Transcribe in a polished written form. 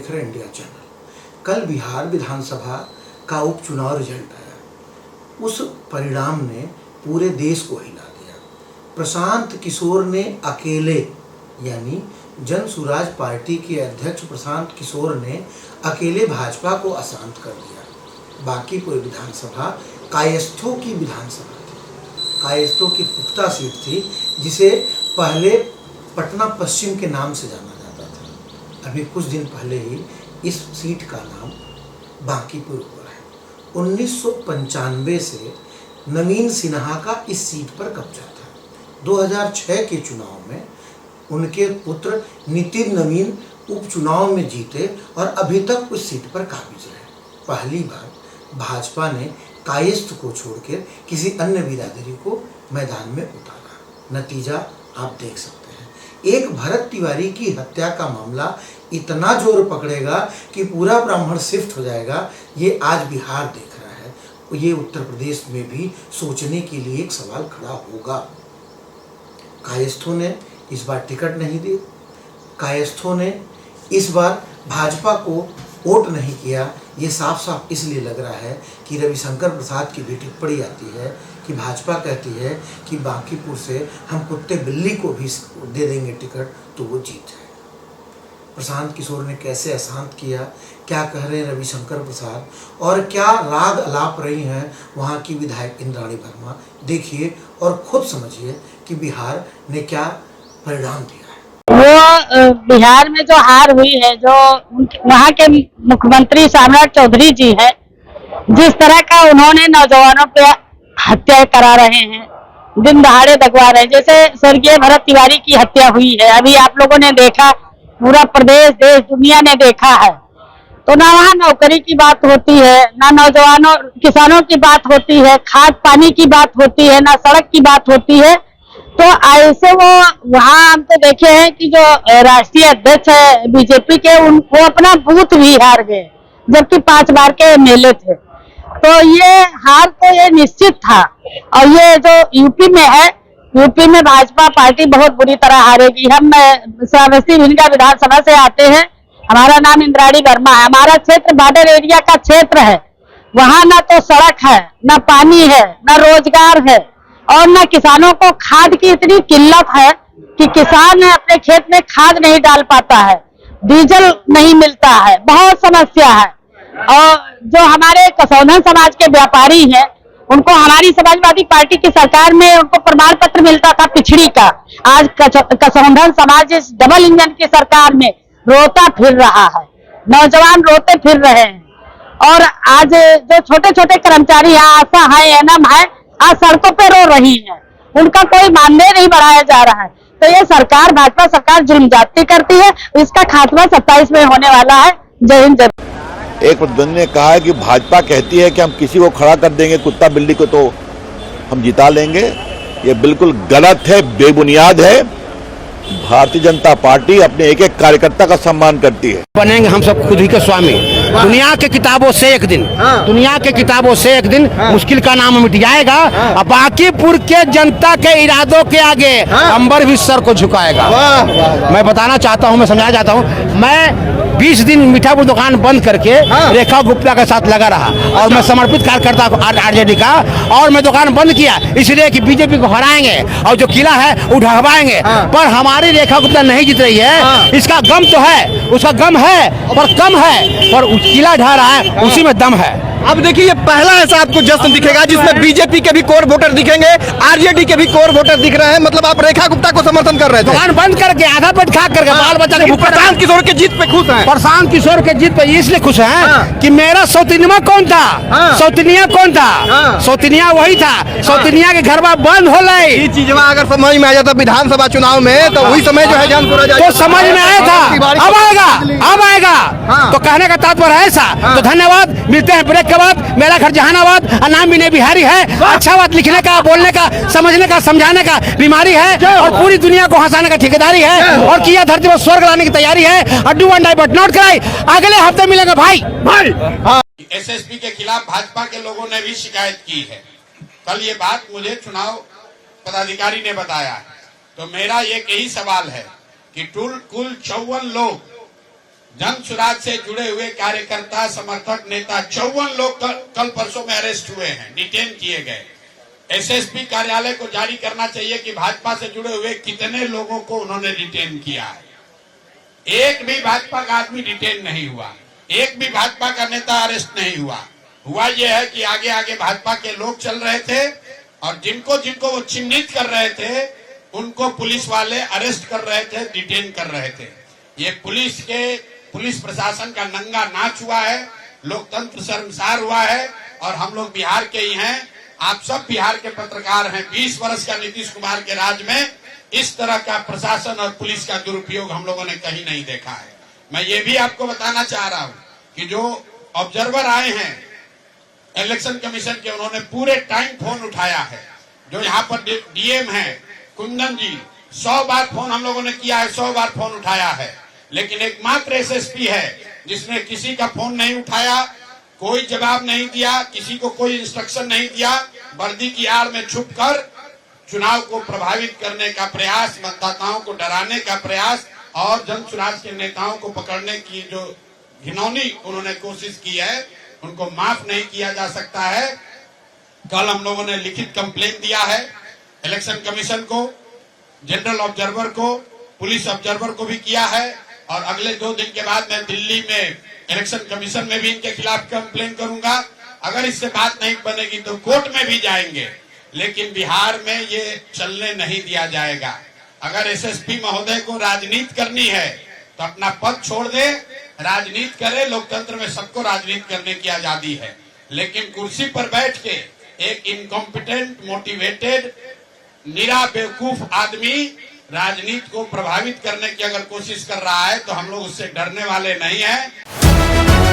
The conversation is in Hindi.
देख रहे हैं इंडिया चैनल। कल बिहार विधानसभा का उपचुनाव रिजल्ट आया। उस परिणाम ने पूरे देश को हिला दिया। प्रशांत किशोर ने अकेले, यानी जन सुराज पार्टी के अध्यक्ष प्रशांत किशोर ने अकेले भाजपा को अशांत कर दिया। बाकी पूरी विधानसभा कायस्थों की विधानसभा थी, कायस्थों की पुख्ता सीट थी, जिसे पहले पटना पश्चिम के नाम से जाना जाता था। अभी कुछ दिन पहले ही इस सीट का नाम बांकीपुर हुआ है। 1995 से नवीन सिन्हा का इस सीट पर कब्जा था। 2006 के चुनाव में उनके पुत्र नितिन नवीन उपचुनाव में जीते और अभी तक उस सीट पर काबिज रहे। पहली बार भाजपा ने कायस्थ को छोड़कर किसी अन्य बिरादरी को मैदान में उतारा। नतीजा आप देख सकते हैं। एक भरत तिवारी की हत्या का मामला इतना जोर पकड़ेगा कि पूरा ब्राह्मण शिफ्ट हो जाएगा। ये आज बिहार देख रहा है, ये उत्तर प्रदेश में भी सोचने के लिए एक सवाल खड़ा होगा। कायस्थों ने इस बार टिकट नहीं दी, कायस्थों ने इस बार भाजपा को वोट नहीं किया। ये साफ साफ इसलिए लग रहा है कि रविशंकर प्रसाद की भी टिप्पणी आती है कि भाजपा कहती है कि बांकीपुर से हम कुत्ते बिल्ली को भी दे देंगे टिकट तो वो जीत जाए। प्रशांत किशोर ने कैसे अशांत किया, क्या कह रहे हैं रविशंकर प्रसाद, और क्या राग अलाप रही हैं वहाँ की विधायक इंद्राणी वर्मा, देखिए और खुद समझिए कि बिहार ने क्या परिणाम दिया है। वो बिहार में जो हार हुई है, जो वहाँ के मुख्यमंत्री सम्राट चौधरी जी है, जिस तरह का उन्होंने नौजवानों पे हत्या करा रहे हैं, दिन दहाड़े दगवा रहे हैं। जैसे स्वर्गीय भरत तिवारी की हत्या हुई है, अभी आप लोगों ने देखा, पूरा प्रदेश देश दुनिया ने देखा है। तो ना वहाँ नौकरी की बात होती है, ना नौजवानों किसानों की बात होती है, खाद पानी की बात होती है, ना सड़क की बात होती है। तो ऐसे वो वहाँ हम तो देखे हैं कि जो राष्ट्रीय अध्यक्ष है बीजेपी के, वो अपना बूथ भी हार गए, जबकि 5 बार के एमएलए थे। तो ये हार तो ये निश्चित था। और ये जो यूपी में है, यूपी में भाजपा पार्टी बहुत बुरी तरह हारेगी। हम श्रावस्ती भिंडा विधानसभा से आते हैं, हमारा नाम इंद्राणी वर्मा है। हमारा क्षेत्र बॉर्डर एरिया का क्षेत्र है। वहाँ ना तो सड़क है, ना पानी है, ना रोजगार है, और न किसानों को खाद की इतनी किल्लत है कि किसान अपने खेत में खाद नहीं डाल पाता है, डीजल नहीं मिलता है, बहुत समस्या है। और जो हमारे कसौंधन समाज के व्यापारी हैं, उनको हमारी समाजवादी पार्टी की सरकार में उनको प्रमाण पत्र मिलता था पिछड़ी का। आज कसौंधन समाज इस डबल इंजन की सरकार में रोता फिर रहा है, नौजवान रोते फिर रहे हैं। और आज जो छोटे छोटे कर्मचारी हैं, आशा है, एनएम है, आज सड़कों पे रो रही है, उनका कोई मानदेय नहीं बढ़ाया जा रहा है। तो ये सरकार, भाजपा सरकार जुल्म जाती करती है। इसका खात्मा 27 में होने वाला है। जय हिंद। एक प्रतिद्वंदी ने कहा है कि भाजपा कहती है कि हम किसी को खड़ा कर देंगे, कुत्ता बिल्ली को तो हम जिता लेंगे। ये बिल्कुल गलत है, बेबुनियाद है। भारतीय जनता पार्टी अपने एक एक कार्यकर्ता का सम्मान करती है। बनेंगे हम सब खुद ही के स्वामी। दुनिया के किताबों से एक दिन, दुनिया के किताबों से एक दिन मुश्किल का नाम मिट जाएगा। और बांकीपुर के जनता के इरादों के आगे अंबर भी सर को झुकाएगा। मैं बताना चाहता हूँ, मैं समझाना चाहता हूँ, मैं 20 दिन मीठापुर दुकान बंद करके रेखा गुप्ता के साथ लगा रहा, और मैं समर्पित कार्यकर्ता आरजेडी का, और मैं दुकान बंद किया इसलिए कि बीजेपी को हराएंगे और जो किला है वो ढहवाएंगे। पर हमारी रेखा गुप्ता नहीं जीत रही है, इसका गम तो है, उसका गम है पर कम है, पर किला ढह रहा है, उसी में दम है। अब देखिए ये पहला ऐसा आपको जश्न दिखेगा जिसमें बीजेपी के भी कोर वोटर दिखेंगे, आरजेडी के भी कोर वोटर दिख रहे हैं। मतलब आप रेखा गुप्ता को समर्थन कर रहे थे। दुकान बंद करके, आधा पेट खा करके, बाल बच्चा के प्रशांत किशोर की जीत पे खुश हैं। प्रशांत किशोर के जीत पे इसलिए खुश हैं कि मेरा सौतनिया कौन था, सौतनिया कौन था, सौतनिया वही था, सौतनिया के घर में बंद हो गए। ये चीज अगर समझ में आ जाता विधानसभा चुनाव में, तो वही समय जो है जान पूरा तो समझ में आया था, अब आएगा, अब आएगा। तो कहने का तात्पर्य है ऐसा। तो धन्यवाद, मिलते हैं ब्रेक के बाद। मेरा घर जहानाबाद, नाम विनय बिहारी है। अच्छा बात लिखने का, बोलने का, समझने का, समझाने का बीमारी है, और पूरी दुनिया को हंसाने का ठेकेदारी है, और किया धरती पर स्वर्ग लाने की तैयारी है। Do and die but not cry. अगले हफ्ते मिलेंगे भाई। एसएसपी के खिलाफ भाजपा के लोगों ने भी शिकायत की है। कल ये बात मुझे चुनाव पदाधिकारी ने बताया। तो मेरा एक यही सवाल है कि कुल 54 लोग जन सुराज से जुड़े हुए कार्यकर्ता, समर्थक, नेता 54 लोग कल परसों में अरेस्ट हुए हैं, डिटेन किए गए। एसएसपी कार्यालय को जारी करना चाहिए कि भाजपा से जुड़े हुए कितने लोगों को उन्होंने डिटेन किया है। एक भी भाजपा का आदमी डिटेन नहीं हुआ, एक भी भाजपा का नेता अरेस्ट नहीं हुआ यह है कि आगे आगे भाजपा के लोग चल रहे थे और जिनको जिनको वो चिन्हित कर रहे थे उनको पुलिस वाले अरेस्ट कर रहे थे, डिटेन कर रहे थे। ये पुलिस प्रशासन का नंगा नाच हुआ है, लोकतंत्र शर्मसार हुआ है। और हम लोग बिहार के ही हैं, आप सब बिहार के पत्रकार हैं। 20 वर्ष का नीतीश कुमार के राज में इस तरह का प्रशासन और पुलिस का दुरुपयोग हम लोगों ने कहीं नहीं देखा है। मैं ये भी आपको बताना चाह रहा हूं कि जो ऑब्जर्वर आए हैं इलेक्शन कमीशन के, उन्होंने पूरे टाइम फोन उठाया है। जो यहाँ पर डीएम है कुंदन जी, 100 बार फोन हम लोगों ने किया है, 100 बार फोन उठाया है। लेकिन एकमात्र एसएसपी है जिसने किसी का फोन नहीं उठाया, कोई जवाब नहीं दिया, किसी को कोई इंस्ट्रक्शन नहीं दिया। वर्दी की आड़ में छुपकर चुनाव को प्रभावित करने का प्रयास, मतदाताओं को डराने का प्रयास और जन सुराज के नेताओं को पकड़ने की जो घिनौनी उन्होंने कोशिश की है, उनको माफ नहीं किया जा सकता है। कल हम लोगों ने लिखित कंप्लेन दिया है इलेक्शन कमीशन को, जनरल ऑब्जर्वर को, पुलिस ऑब्जर्वर को भी किया है और अगले 2 दिन के बाद मैं दिल्ली में इलेक्शन कमीशन में भी इनके खिलाफ कंप्लेन करूंगा। अगर इससे बात नहीं बनेगी तो कोर्ट में भी जाएंगे, लेकिन बिहार में ये चलने नहीं दिया जाएगा। अगर एसएसपी महोदय को राजनीति करनी है तो अपना पद छोड़ दे, राजनीति करे। लोकतंत्र में सबको राजनीति करने की आजादी है, लेकिन कुर्सी पर बैठ के एक इनकॉम्पिटेंट, मोटिवेटेड, निरा बेवकूफ आदमी राजनीति को प्रभावित करने की अगर कोशिश कर रहा है तो हम लोग उससे डरने वाले नहीं हैं।